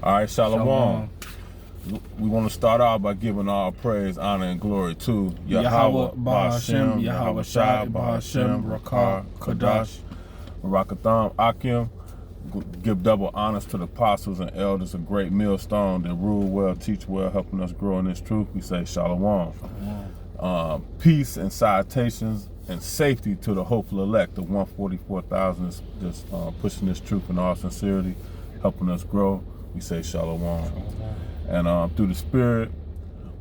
All right, Shalom. We want to start out by giving all praise, honor, and glory to Yahweh, Bahashem, Yahweh Shai, Bahashem, Rakah, Kadash, Barakatham, Akim. Give double honors to the apostles and elders, a great millstone that rule well, teach well, helping us grow in this truth. We say Shalom. Peace and salutations and safety to the hopeful elect, the 144,000 that's pushing this truth in all sincerity, helping us grow. We say Shalom. And through the Spirit,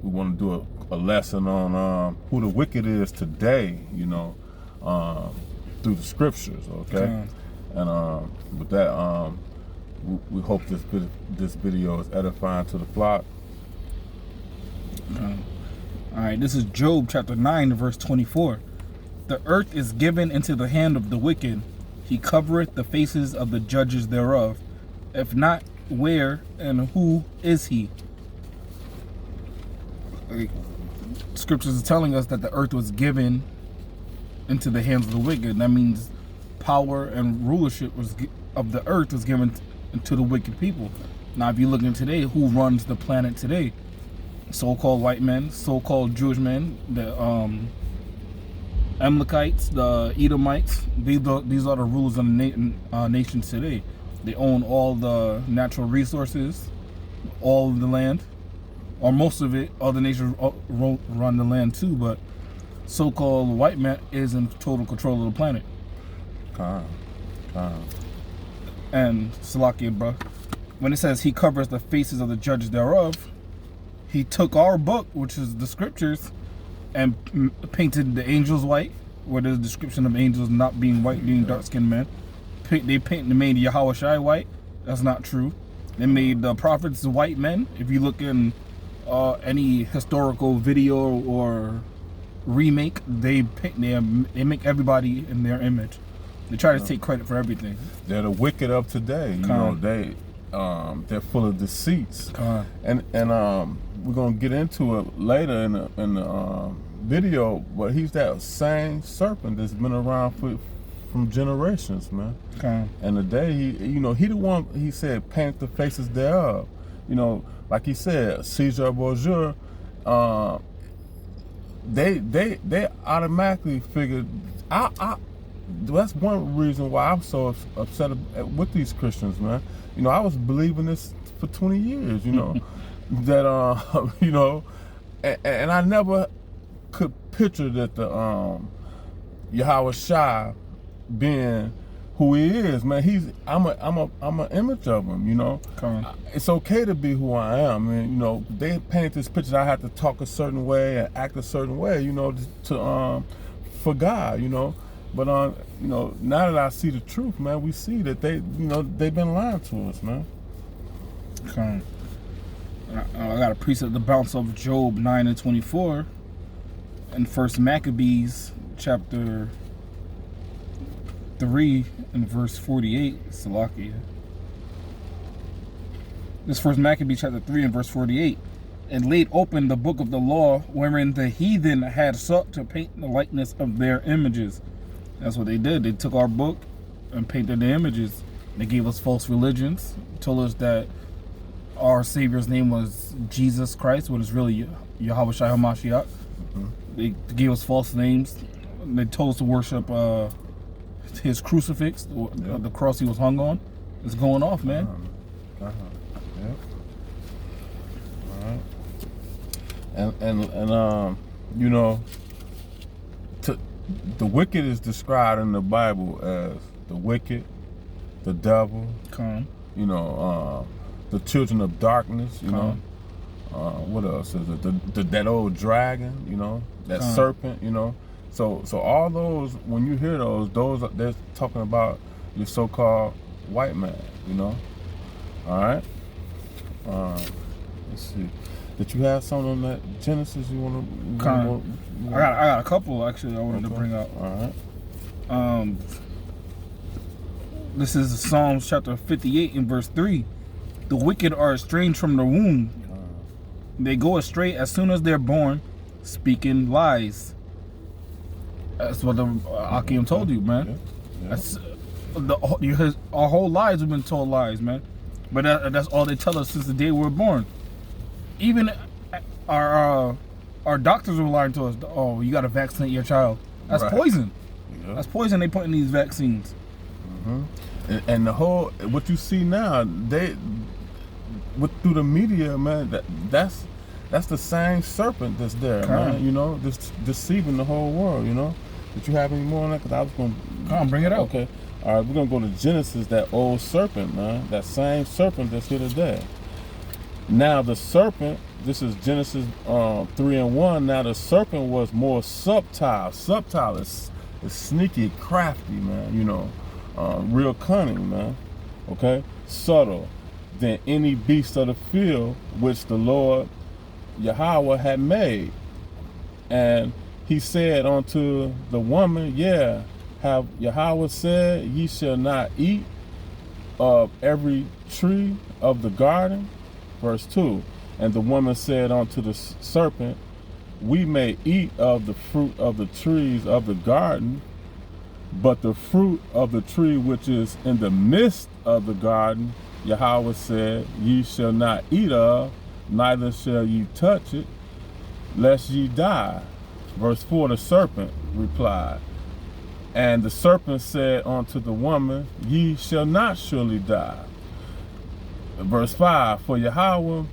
we want to do a lesson on who the wicked is today, through the scriptures, okay? And with that, we hope this video is edifying to the flock. All right, this is Job chapter 9, verse 24. The earth is given into the hand of the wicked. He covereth the faces of the judges thereof. If not, where and who is he? Scriptures is telling us that the earth was given into the hands of the wicked. That means power and rulership of the earth was given to the wicked people. Now, if you look at today, who runs the planet today? So-called white men, so-called Jewish men, the Amalekites, the Edomites. These are the rulers of the nations today. They own all the natural resources, all of the land, or most of it. Other nations run the land too, but so-called white man is in total control of the planet. And Salakia, bro, when it says he covers the faces of the judges thereof, he took our book, which is the scriptures, and painted the angels white, where there's a description of angels not being white, being dark-skinned men. They made Yahweh Shai white. That's not true. They made the prophets white men. If you look in any historical video or remake, they make everybody in their image. They try to take credit for everything. They're the wicked of today. They're full of deceits. And we're gonna get into it later in the video. But he's that same serpent that's been around from generations, man. And today he the one, he said, paint the faces thereof. Like he said, Caesar Borgia, they automatically figured. That's one reason why I'm so upset with these Christians, man. I was believing this for 20 years, that and I never could picture that the Yahweh Shai being who he is, man. I'm an image of him, It's okay to be who I am, and they paint this picture. I have to talk a certain way and act a certain way, for God, But now that I see the truth, man, we see that they've been lying to us, man. I got a precept to bounce off Job 9 and 24, and First Maccabees chapter 3 and verse 48. Salakia. This First Maccabees chapter 3 and verse 48. And laid open the book of the law, wherein the heathen had sought to paint the likeness of their images. That's what they did. They took our book and painted the images. They gave us false religions, told us that our Savior's name was Jesus Christ, when it's really Yahweh Shai HaMashiach. They gave us false names. They told us to worship his crucifix, the cross he was hung on. It's going off, man. Yep. All right. And the wicked is described in the Bible as the wicked, the devil, the children of darkness, what else is it? That old dragon, that serpent, So all those, when you hear those they're talking about your so-called white man, All right. Let's see. Did you have something on that Genesis you want to? I got a couple actually I wanted to bring up. All right. This is Psalms chapter 58 and verse 3. The wicked are estranged from the womb. They go astray as soon as they're born, speaking lies. That's what the Akim told you, man. That's our whole lives have been told lies, man. But that's all they tell us since the day we were born. Even our doctors were lying to us. Oh, you got to vaccinate your child. That's poison. Yeah. That's poison they put in these vaccines. And the whole, what you see now, through the media, man, that's the same serpent that's there, man. You know, just deceiving the whole world. You know. Did you have any more on that? Because I was going to... Come on, bring it out. Okay. All right, we're going to go to Genesis, that old serpent, man. That same serpent that's here today. Now, the serpent, this is Genesis 3:1. Now, the serpent was more subtle. Subtle is sneaky, crafty, man. You know, real cunning, man. Okay? Subtle than any beast of the field which the Lord Yahweh had made. And he said unto the woman, have Yahweh said, ye shall not eat of every tree of the garden? Verse 2, and the woman said unto the serpent, we may eat of the fruit of the trees of the garden, but the fruit of the tree which is in the midst of the garden, Yahweh said, ye shall not eat of, neither shall ye touch it, lest ye die. Verse 4, the serpent replied, and the serpent said unto the woman, ye shall not surely die. Verse 5, for Yahweh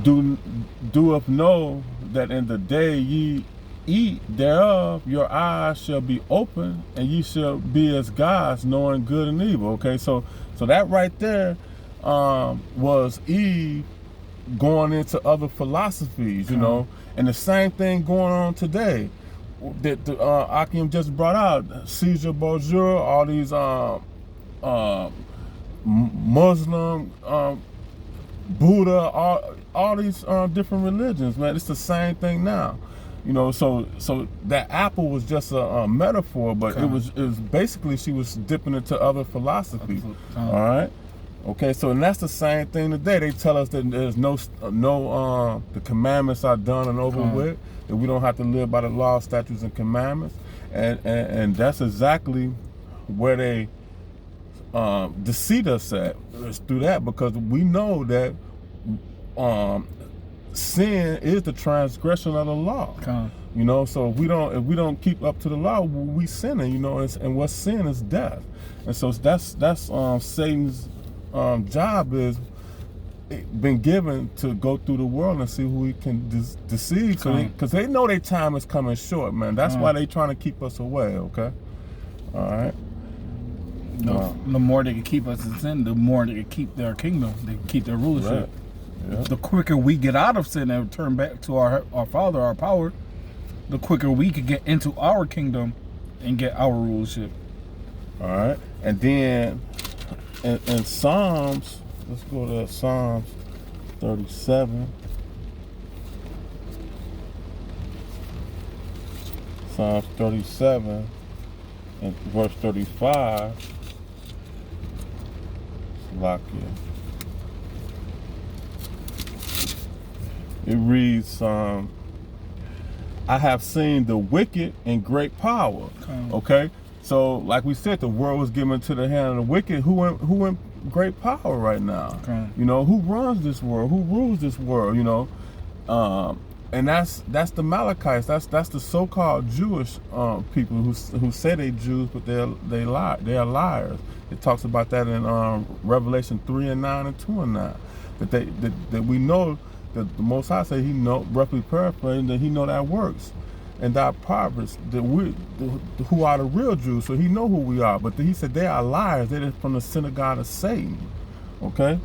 doeth know that in the day ye eat thereof, your eyes shall be open, and ye shall be as gods, knowing good and evil. Okay, so that right there was Eve going into other philosophies, you know, and the same thing going on today that Akim just brought out. Caesar Borgia, all these Muslim, Buddha, all these different religions, man. It's the same thing now, you know. So that apple was just a metaphor, but it was basically she was dipping into other philosophies. All right. Okay, so and that's the same thing today. They tell us that there's no the commandments are done and over with, that we don't have to live by the law, statutes, and commandments, and that's exactly where they deceive us at. It's through that, because we know that sin is the transgression of the law. You know, so if we don't keep up to the law, we sinning. You know, and what sin is death, and so that's Satan's job is been given to go through the world and see who he can deceive, because they know their time is coming short, man. That's why they trying to keep us away. Okay, all right. The more they can keep us in sin, the more they can keep their kingdom, they can keep their rulership. Right. Yeah. The quicker we get out of sin and turn back to our Father, our power, the quicker we can get into our kingdom and get our rulership. All right, and then in Psalms, let's go to Psalms 37. Psalms 37 and verse 35. Lock it. It reads, I have seen the wicked in great power. Okay? So, like we said, the world was given to the hand of the wicked. Who in great power right now? You know, who runs this world? Who rules this world? You know, and that's the Malachites. That's the so-called Jewish people who say they Jews, but they lie. They are liars. It talks about that in Revelation 3:9 and 2:9. That we know that the Most High say He know, roughly paraphrasing, that He know that works. And that Proverbs, that who are the real Jews, so He know who we are. But He said they are liars. They're from the synagogue of Satan. Okay,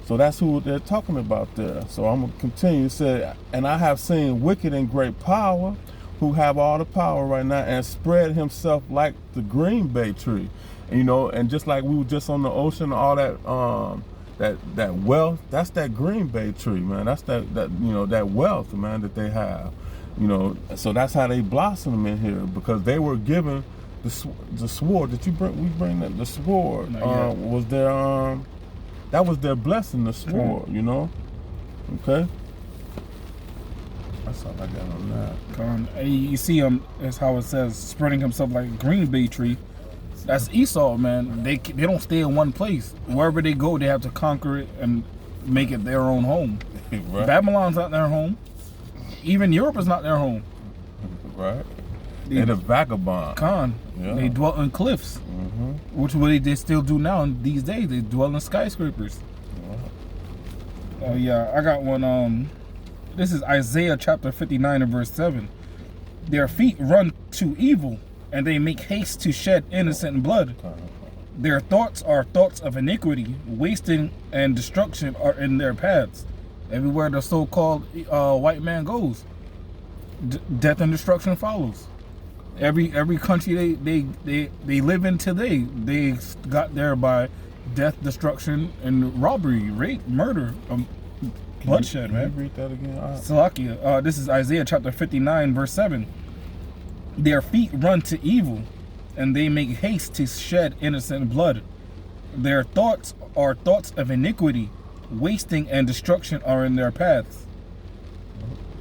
so that's who they're talking about there. So I'm gonna continue. It said, and I have seen wicked and great power, who have all the power right now, and spread himself like the green bay tree. And, you know, and just like we were just on the ocean, all that that wealth, that's that green bay tree, man. That's that you know, that wealth, man, that they have. You know, so that's how they blossom in here, because they were given the sword that we bring that the sword was their that was their blessing, the sword. You know, okay. That's all I got on that. You see that's how it says, spreading himself like a green bay tree. That's Esau, man. They don't stay in one place. Wherever they go, they have to conquer it and make it their own home. Right. Babylon's not their home. Even Europe is not their home. Right. They're the vagabond. Yeah. They dwell in cliffs, which what they still do now these days. They dwell in skyscrapers. Oh yeah, I got one. This is Isaiah chapter 59 and verse 7. Their feet run to evil, and they make haste to shed innocent blood. Their thoughts are thoughts of iniquity, wasting and destruction are in their paths. Everywhere the so-called white man goes, death and destruction follows. Every country they live in today, they got there by death, destruction, and robbery, rape, murder, bloodshed, man. Read that again. Salakia. This is Isaiah chapter 59, verse 7. Their feet run to evil, and they make haste to shed innocent blood. Their thoughts are thoughts of iniquity, wasting and destruction are in their paths.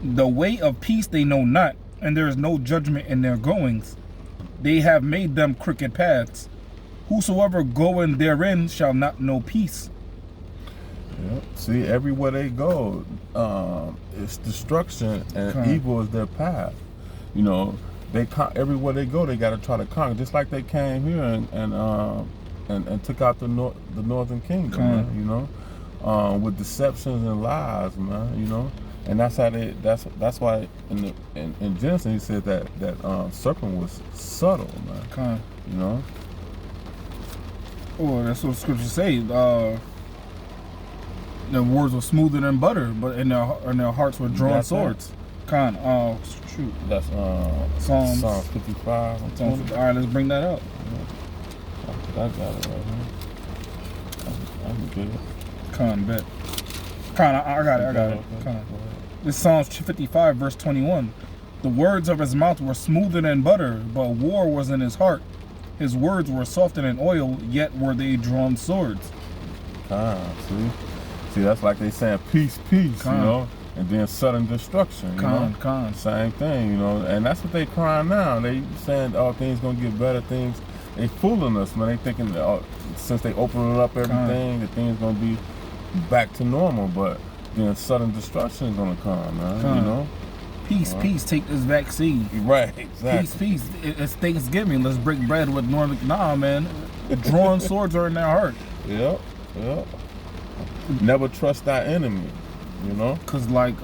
The way of peace they know not, and there is no judgment in their goings. They have made them crooked paths. Whosoever goeth therein shall not know peace. Yeah. See, everywhere they go, it's destruction, and evil is their path. You know, everywhere they go, they got to try to conquer. Just like they came here and took out the northern kingdom, man, you know, with deceptions and lies, man. You know, and that's how they. That's why in Genesis he said that serpent was subtle, man. You know. Oh, that's what the scriptures say. Their words were smoother than butter, but in their hearts were drawn swords. Shoot. That's Psalms 55. All right, let's bring that up. I got it right here. I can get it. Bet. I got it. This Psalms 55, verse 21. The words of his mouth were smoother than butter, but war was in his heart. His words were softer than oil, yet were they drawn swords. See, that's like they saying peace, peace, you know, and then sudden destruction, you know. Same thing, you know, and that's what they crying now. They saying, oh, things gonna get better, things. They fooling us, man. They thinking that, since they opening up everything, that things gonna be back to normal, but then sudden destruction is gonna come, man, you know. Peace, take this vaccine. Right, exactly. Peace, it's Thanksgiving. Let's break bread with Northern. Nah, man. Drawn swords are in their heart. Yep. Never trust thy enemy, you know? Cause like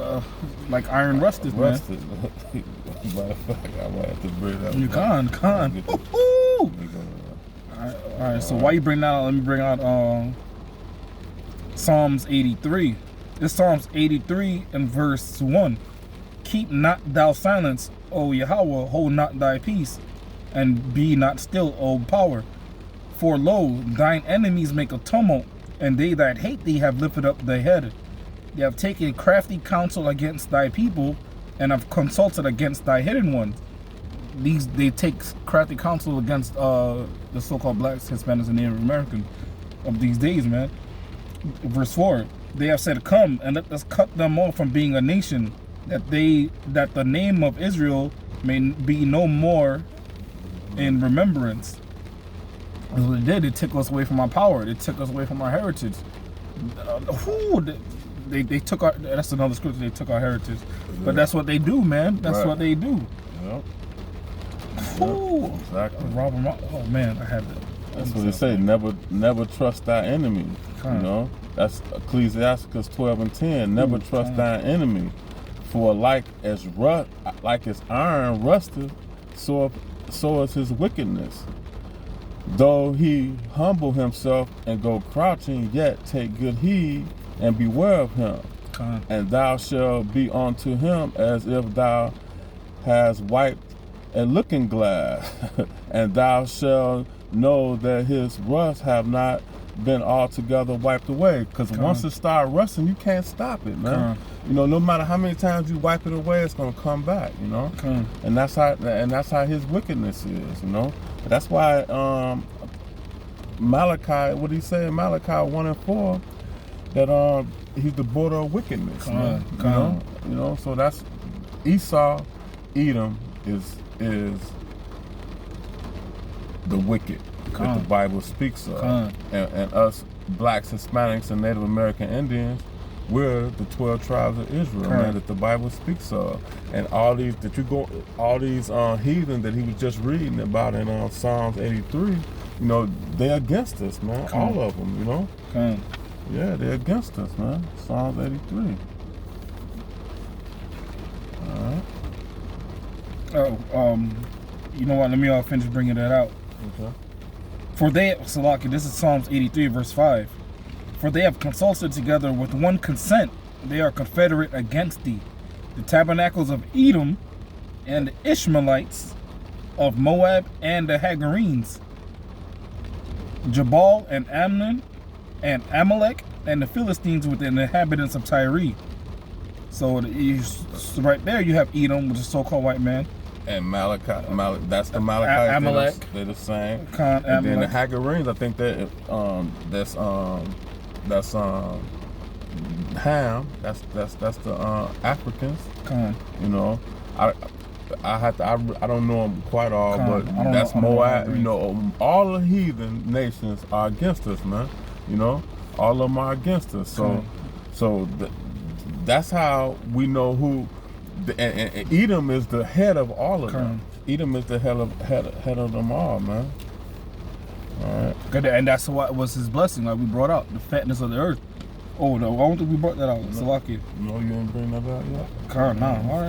iron rusted, man. Matter of fact, I might have to bring that up. You can. Alright, so why you bring that out? Let me bring out Psalms 83. This Psalms 83 and verse 1. Keep not thou silence, O Yahweh, hold not thy peace, and be not still, O power. For lo, thine enemies make a tumult, and they that hate thee have lifted up their head. They have taken crafty counsel against thy people, and have consulted against thy hidden ones. They take crafty counsel against the so-called blacks, Hispanics, and Native Americans of these days, man. Verse 4, they have said, come, and let us cut them off from being a nation, that the name of Israel may be no more in remembrance. That's what they did. They took us away from our power. They took us away from our heritage. They took our. That's another scripture. They took our heritage, but that's what they do, man. That's what they do. Yep. Exactly. Oh man, I had that. That's what they say. Never trust thy enemy. You know. That's Ecclesiasticus 12 and 10. Never trust thy enemy. For like as iron rusteth, so is his wickedness. Though he humble himself and go crouching, yet take good heed and beware of him. And thou shalt be unto him as if thou hast wiped a looking glass, and thou shalt know that his rust have not been altogether wiped away. Because once it starts rusting, you can't stop it, man. You know, no matter how many times you wipe it away, it's gonna come back. You know, and that's how his wickedness is. You know, that's why Malachi, what did he say in Malachi 1 and 4, that he's the border of wickedness. You know, so that's Esau, Edom is the wicked. that the Bible speaks of. And us blacks, Hispanics, and Native American Indians, we're the 12 tribes of Israel, man, that the Bible speaks of. And all these heathen that he was just reading about in Psalms 83, you know, they're against us, man. All of them, you know. Yeah, they're against us, man. Psalms 83. You know what? Let me finish bringing that out. Okay. For they, Salaki, this is Psalms 83, verse 5. For they have consulted together with one consent. They are confederate against thee. The tabernacles of Edom and the Ishmaelites of Moab and the Hagarenes, Jabal and Ammon and Amalek and the Philistines with the inhabitants of Tyre. So right there you have Edom, which is so-called white man. And that's the Amalekites. Amalek. They're the same. And then the Hagarenes, I think that's Ham. That's the Africans. You know, I don't know them quite all, but that's Moab. You know, all the heathen nations are against us, man. You know, all of them are against us. So that's how we know who. And Edom is the head of all of them. Edom is the head of them all, man. All right. And that's what was his blessing, like we brought out, the fatness of the earth. Oh no, I don't think we brought that out. Salaki. No, you didn't bring that out yet? No. All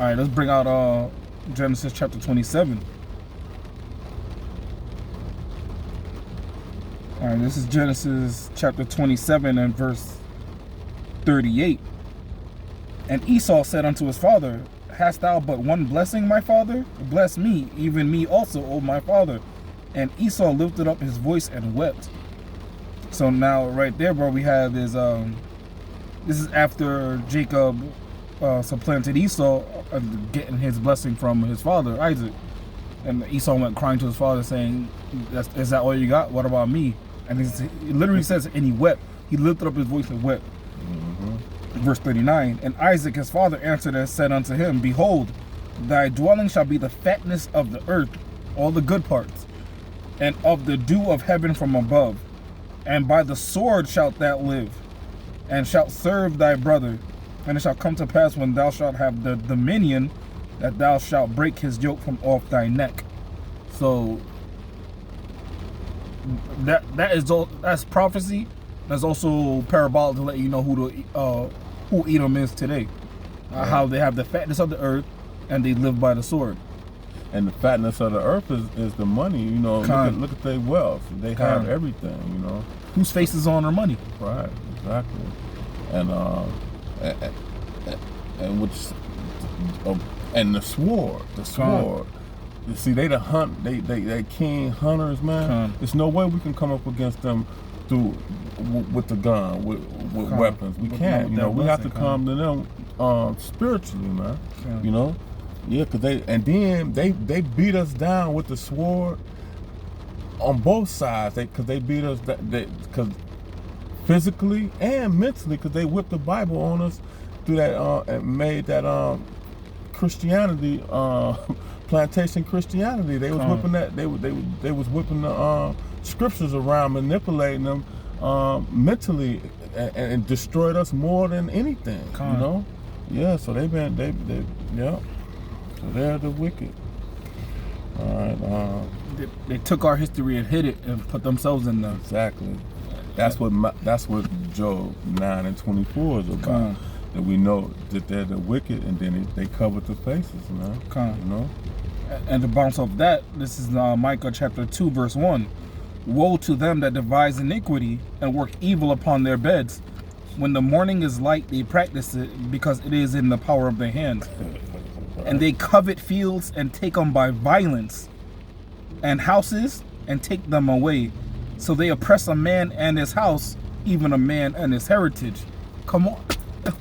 right, let's bring out Genesis chapter 27. All right, this is Genesis chapter 27 and verse 38. And Esau said unto his father, Hast thou but one blessing, my father? Bless me, even me also, O my father. And Esau lifted up his voice and wept. So now right there, bro, we have is this is after Jacob supplanted Esau, getting his blessing from his father Isaac. And Esau went crying to his father, saying, "Is that all you got? What about me?" And he literally says, and he wept. He lifted up his voice and wept. Verse 39. And Isaac his father answered and said unto him, Behold, thy dwelling shall be the fatness of the earth, all the good parts, and of the dew of heaven from above. And by the sword shalt thou live, and shalt serve thy brother. And it shall come to pass when thou shalt have the dominion, that thou shalt break his yoke from off thy neck. So that's prophecy. That's also parabolic to let you know who Edom is today. How they have the fatness of the earth and they live by the sword. And the fatness of the earth is the money, you know. Look at their wealth. They have everything, you know. Whose face is on their money? Right, exactly. And which and the sword. You see, they keen hunters, man. There's no way we can come up against them with the gun, with weapons. We can't. You know, we have to come to them spiritually, man. You know, because they beat us down with the sword on both sides. Because they beat us because physically and mentally, because they whipped the Bible on us through that and made that Christianity plantation Christianity. They was whipping that. They was whipping the scriptures around, manipulating them mentally, and destroyed us more than anything. You know, yeah. So they yeah. So they're the wicked. All right. They took our history and hid it and put themselves in there. Exactly. That's what Job 9 and 24 is about. That we know that they're the wicked, and then they covered the faces, man. You know. And to bounce off that, this is Micah chapter 2, verse 1. Woe to them that devise iniquity and work evil upon their beds. When the morning is light, they practice it, because it is in the power of their hands. And they covet fields and take them by violence, and houses and take them away. So they oppress a man and his house, even a man and his heritage. Come on.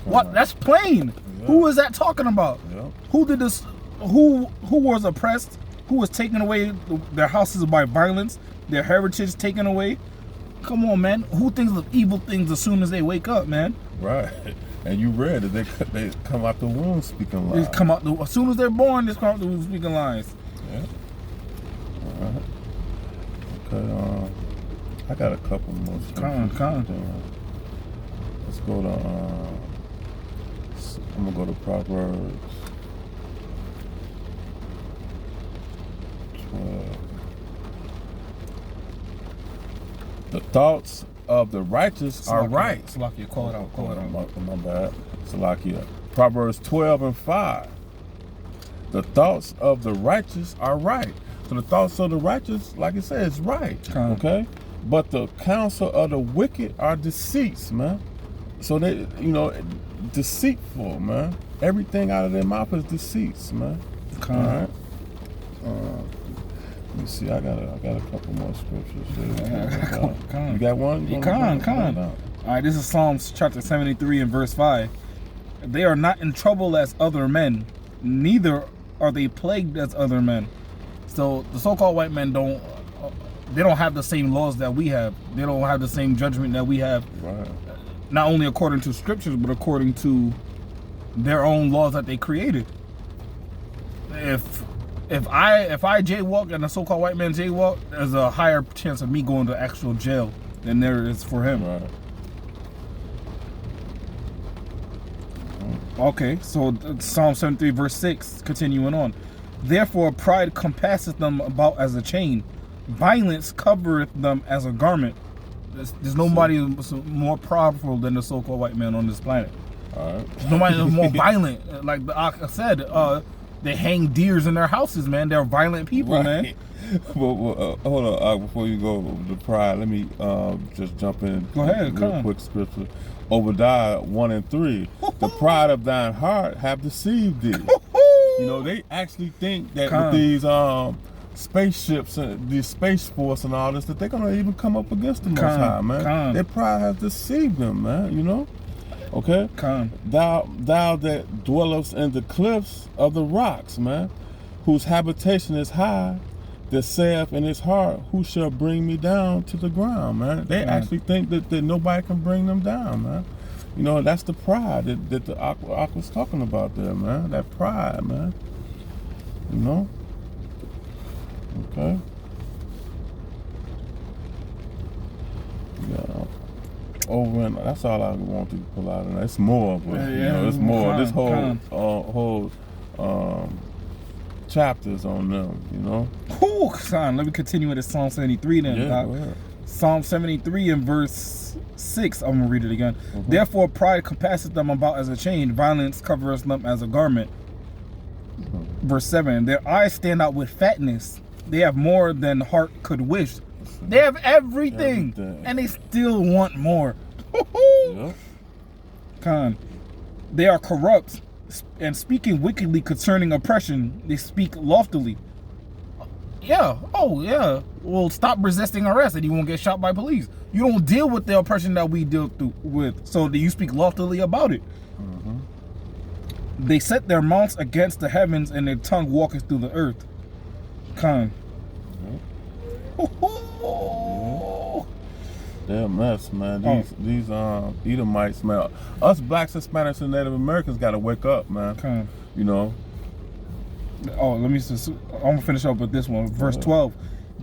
What? That's plain. Yeah. Who is that talking about? Yeah. Who did this? Who was oppressed? Who was taken away their houses by violence? Their heritage taken away? Come on, man. Who thinks of evil things as soon as they wake up, man? Right. And you read that they come out the womb speaking lies. They come out as soon as they're born. They come out the womb speaking lies. Yeah. All right. Okay. I got a couple more scriptures. Let's go to. I'm gonna go to Proverbs 12. The thoughts of the righteous are right. Salakia, call it out. My bad. Salakia. Proverbs 12:5. The thoughts of the righteous are right. So the thoughts of the righteous, like it says, is right. Okay? But the counsel of the wicked are deceits, man. So they, deceitful, man. Everything out of their mouth is deceits, man. All right. Let me see. I got a couple more scriptures here. You got one? All right. This is Psalms chapter 73 and verse 5. They are not in trouble as other men, neither are they plagued as other men. So the so-called white men don't have the same laws that we have. They don't have the same judgment that we have. Right. Not only according to scriptures, but according to their own laws that they created. If I jaywalk and a so-called white man jaywalk, there's a higher chance of me going to actual jail than there is for him. Right. Okay, so Psalm 73 verse 6, continuing on. Therefore pride compasseth them about as a chain, violence covereth them as a garment. There's nobody more powerful than the so-called white man on this planet. All right. There's nobody that's more violent. Like I said, they hang deers in their houses, man. They're violent people, man. Well, hold on. Before you go to pride, let me just jump in. Go ahead, real quick scripture. Obadiah 1:3. The pride of thine heart have deceived thee. They actually think that with these spaceships and the space force and all this, that they're gonna even come up against the Most High, man. Their pride has deceived them, man. Okay. Thou that dwellest in the cliffs of the rocks, man, whose habitation is high, that saith in his heart, who shall bring me down to the ground, man. They actually think that nobody can bring them down, man. That's the pride that the Ak was talking about there, man. That pride, man. Okay. Yeah. Over and that's all I want to pull out. And it's more, but it's more. This whole chapters on them, Let me continue with Psalm 73 then. Yeah, Psalm 73 and verse 6, I'm gonna read it again. Therefore pride compasseth them about as a chain, violence covereth them as a garment. Verse 7, their eyes stand out with fatness. They have more than heart could wish. They have everything. And they still want more. They are corrupt and speaking wickedly concerning oppression. They speak loftily. Yeah. Oh, yeah. Well, stop resisting arrest and you won't get shot by police. You don't deal with the oppression that we deal with. So you speak loftily about it. They set their mouths against the heavens and their tongue walketh through the earth. They're a mess, man. These Edomites, man. Us blacks, Hispanics, and Native Americans got to wake up, man. Oh, I'm gonna finish up with this one. Verse 12.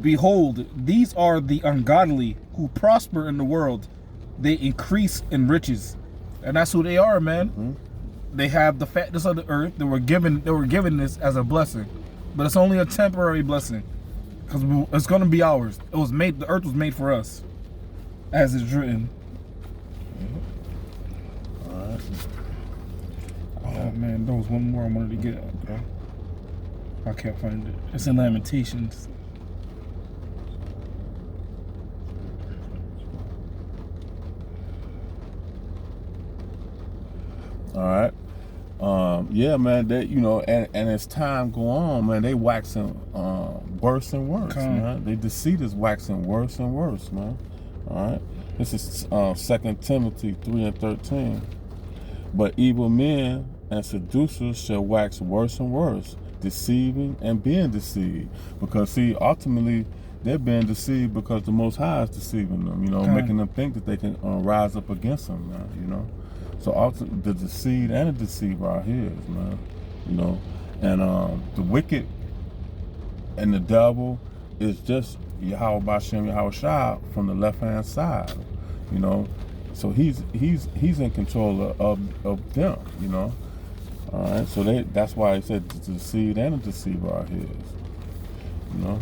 Behold, these are the ungodly who prosper in the world. They increase in riches, and that's who they are, man. They have the fatness of the earth. They were given this as a blessing, but it's only a temporary blessing, because it's gonna be ours. The earth was made for us, as it's written. Alright. Oh man, there was one more I wanted to get. Okay. I can't find it. It's in Lamentations. All right. Yeah, man. That and as time go on, man, they waxing worse and worse, man. They deceit is waxing worse and worse, man. All right. This is 2 Timothy 3:13. But evil men and seducers shall wax worse and worse, deceiving and being deceived. Because see, ultimately, they're being deceived because the Most High is deceiving them. Making them think that they can rise up against them, man. So ultimately, the deceived and the deceiver are his, man. And the wicked and the devil is just Yahweh Bashem Yahweh Shah from the left hand side, you know. So he's in control of them, you know. All right, so that's why he said the seed and the deceiver are his, you know.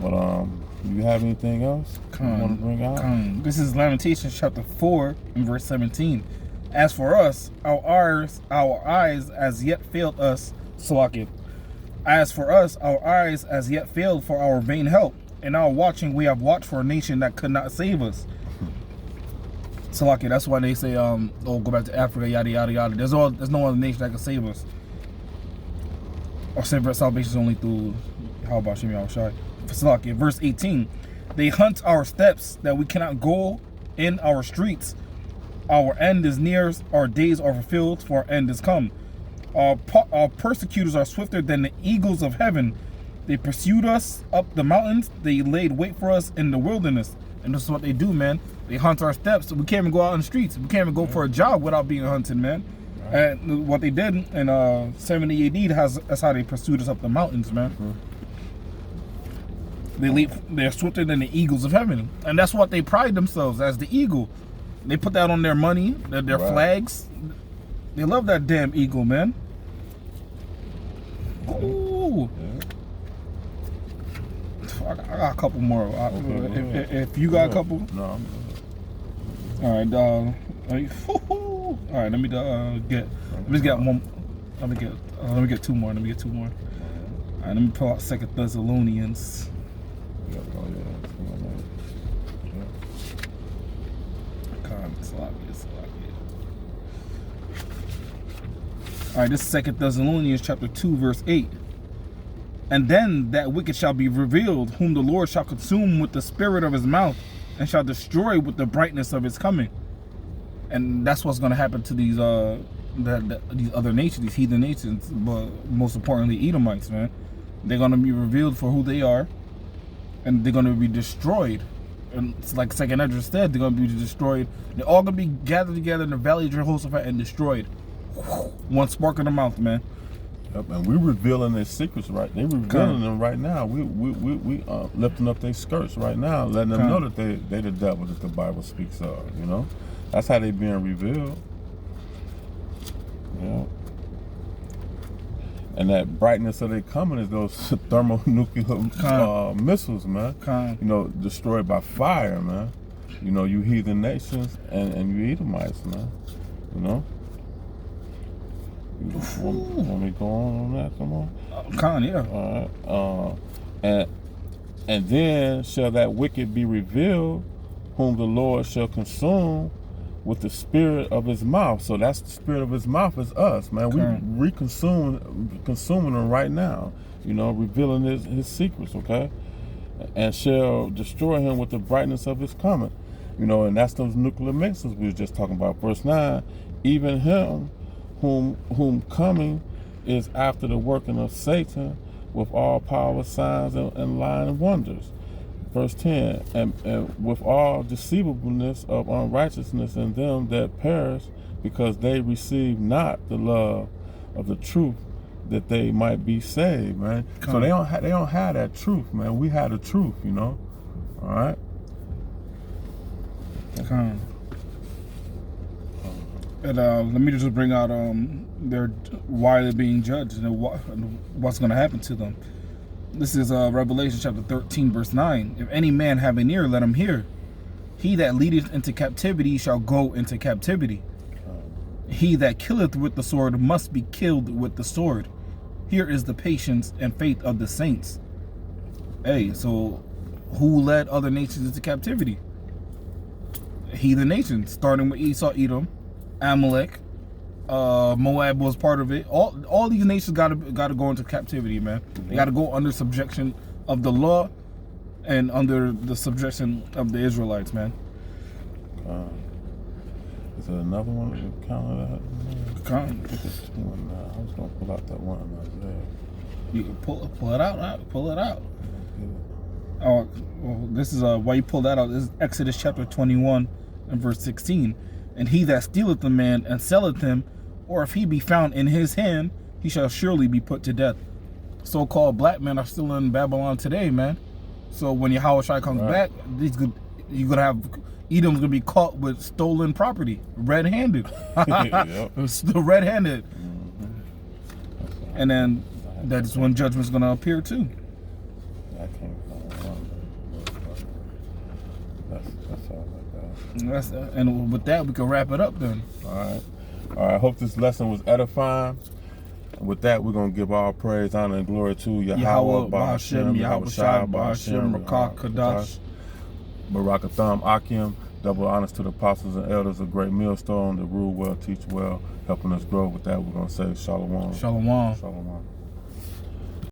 But you have anything else you want to bring out? This is Lamentations chapter 4 and verse 17. As for us, our eyes as yet failed us, Salakia. As for us, our eyes as yet failed for our vain help. In our watching, we have watched for a nation that could not save us. Salakia, that's why they say, go back to Africa, yada, yada, yada. There's no other nation that can save us. Our salvation is only through how about Shem Yahushai. Salakia, verse 18. They hunt our steps that we cannot go in our streets. Our end is near, our days are fulfilled, for our end is come. Our persecutors are swifter than the eagles of heaven. They pursued us up the mountains. They laid wait for us in the wilderness. And this is what they do, man. They hunt our steps. We can't even go out in the streets. We can't even go for a job without being hunted, man. Right. And what they did in 70 AD, that's how they pursued us up the mountains, man. They're swifter than the eagles of heaven. And that's what they pride themselves as, the eagle. They put that on their money, their flags. They love that damn eagle, man. Ooh. I got a couple more. If you got a couple. No. All right. All right. Let me get one. Let me get two more. All right. Let me pull out 2 Thessalonians. All right, this is 2 Thessalonians chapter 2, verse 8. And then that wicked shall be revealed, whom the Lord shall consume with the spirit of his mouth, and shall destroy with the brightness of his coming. And that's what's going to happen to these these other nations, these heathen nations, but most importantly, Edomites, man. They're going to be revealed for who they are, and they're going to be destroyed. And it's like 2nd Ezra said, they're going to be destroyed. They're all going to be gathered together in the valley of Jehoshaphat and destroyed. One spark in the mouth, man. Yep, and we're revealing their secrets, right? They're revealing them right now. We lifting up their skirts right now, letting them know that they the devil that the Bible speaks of. You know, that's how they being revealed. Yeah. And that brightness of their coming is those thermonuclear missiles, man. You know, destroyed by fire, man. You know, you heathen nations and you Edomites, man. You know. Want me to go on that some more? Yeah. All right. And then shall that wicked be revealed, whom the Lord shall consume with the spirit of his mouth. So that's the spirit of his mouth is us, man. We consuming him right now. You know, revealing his secrets, okay? And shall destroy him with the brightness of his coming. You know, and that's those nuclear missiles we were just talking about. Verse 9, even him whom coming is after the working of Satan with all power, signs, and lying wonders. Verse 10, and with all deceivableness of unrighteousness in them that perish, because they receive not the love of the truth, that they might be saved, man. So they don't have that truth, man. We have the truth, you know. All right. And let me just bring out why they're being judged and what's going to happen to them. This is Revelation chapter 13, verse 9. If any man have an ear, let him hear. He that leadeth into captivity shall go into captivity. He that killeth with the sword must be killed with the sword. Here is the patience and faith of the saints. Hey, so who led other nations into captivity? Heathen nations, starting with Esau, Edom, Amalek, Moab was part of it. All these nations got to go into captivity, man. They got to go under subjection of the law and under the subjection of the Israelites, man. Is there another one that counted that? I was gonna pull out that one there. You can pull it out. Pull it out. Oh, well, this is why you pull that out. This is Exodus chapter 21 and verse 16. And he that stealeth the man and selleth him, or if he be found in his hand, he shall surely be put to death. So-called black men are still in Babylon today, man. So when Yahushua comes back, you're gonna have Edom's gonna be caught with stolen property, red-handed. Still red-handed. And then that's when judgment's gonna appear too. I can't find that's all like that. And with that, we can wrap it up then. All right. I hope this lesson was edifying. And with that, we're gonna give all praise, honor, and glory to Yahweh, Ba'ashem, Yahweh Shai, Ba'ashem, Rakah, MaYaKaAhla, Akim. Double honors to the apostles and elders, a great millstone that rule well, teach well, helping us grow. With that, we're gonna say Shalom. Shalom. Shalom.